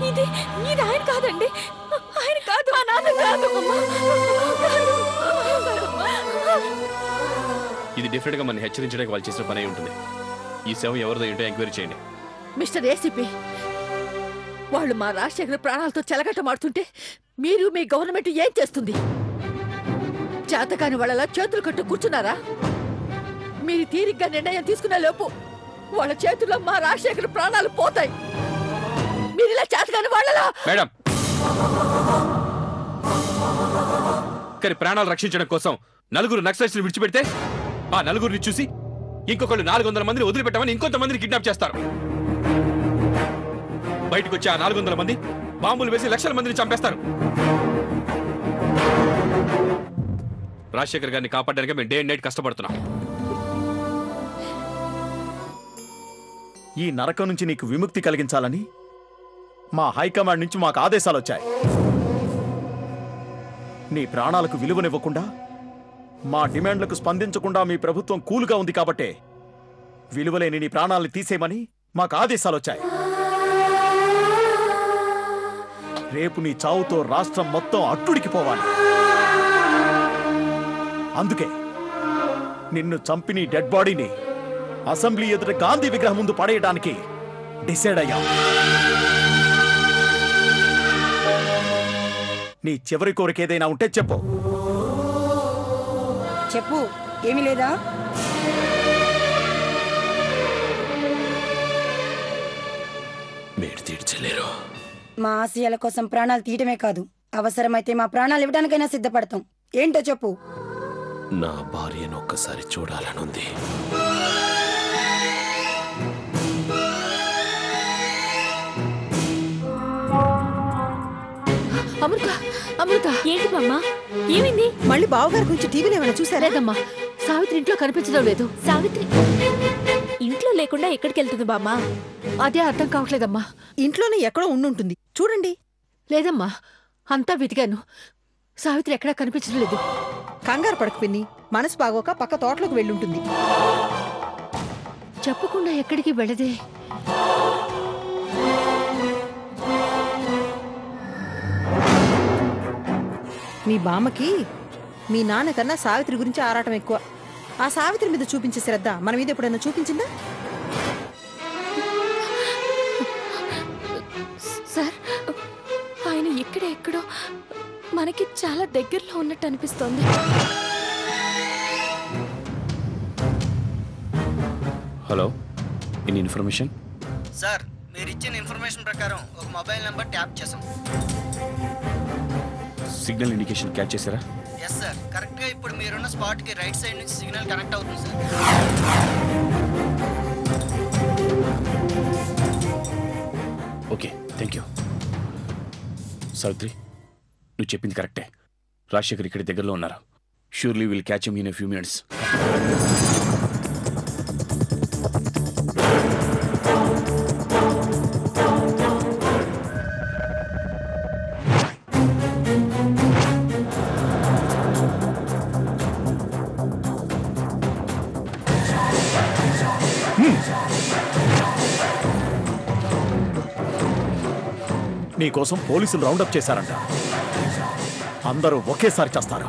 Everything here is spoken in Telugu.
ఇది ఆయన కాదండి, ఆయన కాదు, మా నాన్న కాదు. ఇది డిఫరెంట్ గా మనం హెచ్చరించడానికి వాళ్ళు చేసిన పని అయి ఉంటుంది. ఈ శవం ఎవరిదో ఏంటో ఎంక్వైరీ చేయండి. మిస్టర్ ఏసీపీ, వాళ్ళు మా రాజశేఖర్ ప్రాణాలతో చెలగట్టమాడుతుంటే మీరు మీ గవర్నమెంట్ ఏం చేస్తుంది? చేతకాని వాళ్ళలా చేతులు కట్టు కూర్చున్నారా? మీరు తీరిగ్గా నిర్ణయం తీసుకునే లోపు వాళ్ళ చేతుల్లో మా రాజశేఖర్ ప్రాణాలు పోతాయి. మీరు ఇలా చేతకాని వాళ్ళలా. మేడం, కానీ ప్రాణాలు రక్షించడం కోసం నలుగురు నక్సలైట్స్ విడిచిపెడితే ఆ నలుగురిని చూసి ఇంకొకళ్ళు 400 మందిని వదిలిపెట్టమని ఇంకొంతమందిని కిడ్నాప్ చేస్తారు. బయటకు వచ్చి ఆ 400 మంది బాంబులు వేసి లక్షల మందిని చంపేస్తారు. రాజశేఖర్ గారిని కాపాడడానికి మేము డే అండ్ నైట్ కష్టపడుతున్నాం. ఈ నరకం నుంచి నీకు విముక్తి కలిగించాలని మా హైకమాండ్ నుంచి మాకు ఆదేశాలు వచ్చాయి. నీ ప్రాణాలకు విలువనివ్వకుండా, మా డిమాండ్లకు స్పందించకుండా మీ ప్రభుత్వం కూలుగా ఉంది కాబట్టే విలువలేని నీ ప్రాణాలను తీసేయమని మాకు ఆదేశాలు వచ్చాయి. రేపు నీ చావుతో రాష్ట్రం మొత్తం అట్టుడికి పోవాలి. అందుకే నిన్ను చంపి నీ డెడ్ బాడీని అసెంబ్లీ ఎదుట గాంధీ విగ్రహం ముందు పడేయడానికి డిసైడ్ అయ్యా. నీ చివరి కోరిక ఏదైనా ఉంటే చెప్పు. చెప్పు, ఏమీ లేదా? మీరు తీర్చలేరు. మా ఆశయాల కోసం ప్రాణాలు తీయటమే కాదు, అవసరమైతే మా ప్రాణాలు ఇవ్వడానికైనా సిద్ధపడతాం. ఏంటో చెప్పు. నా భార్యను ఒక్కసారి చూడాలనుంది. అమృత, అమృత, ఏంటి బామ్మా, ఏమైంది? మళ్ళీ బావగారి గురించి టీవీలో ఏమైనా చూసారేదమ్మా? సావిత్రి ఇంట్లో కనిపించడం లేదు. సావిత్రి ఇంట్లో లేకుండా ఎక్కడికి వెళ్తుంది బామ్మా? అదే అర్థం కావట్లేదమ్మా. ఇంట్లోనే ఎక్కడో ఉండుంటుంది, చూడండి. లేదమ్మా, అంతా వెతికాను, సావిత్రి ఎక్కడా కనిపించడం లేదు. కంగారు పడకు పిన్ని, మనసు బాగోక పక్క తోటలోకి వెళ్ళుంటుంది. చెప్పకుండా ఎక్కడికి వెళ్ళదే. మీ బామ్మకి మీ నాన్నకన్నా సావిత్రి గురించి ఆరాటం ఎక్కువ. ఆ సావిత్రి మీద చూపించే శ్రద్ధ మన మీద ఎప్పుడైనా చూపించిందా? సార్, ఆయన ఎక్కడో మనకి చాలా దగ్గరలో ఉన్నట్టు అనిపిస్తోంది. Hello, in information. సార్, మీరు ఇచ్చిన ఇన్ఫర్మేషన్ ప్రకారం ఒక మొబైల్ నంబర్ ట్యాప్ చేసాం. సిగ్నల్ ఇండికేషన్ క్యాచ్ చేశారా? ఎస్ సార్, కరెక్ట్ గా ఇప్పుడు మీరున్న స్పాట్ కి రైట్ సైడ్ నుంచి సిగ్నల్ కనెక్ట్ అవుతుంది sir. Okay, thank you. Savitri, నువ్వు చెప్పింది కరెక్టే. రాజశేఖర్ ఇక్కడ దగ్గరలో ఉన్నారు. Surely will catch him in a few minutes. నీకోసం పోలీసులు రౌండప్ చేశారంట. అందరూ ఒకేసారి చేస్తారు.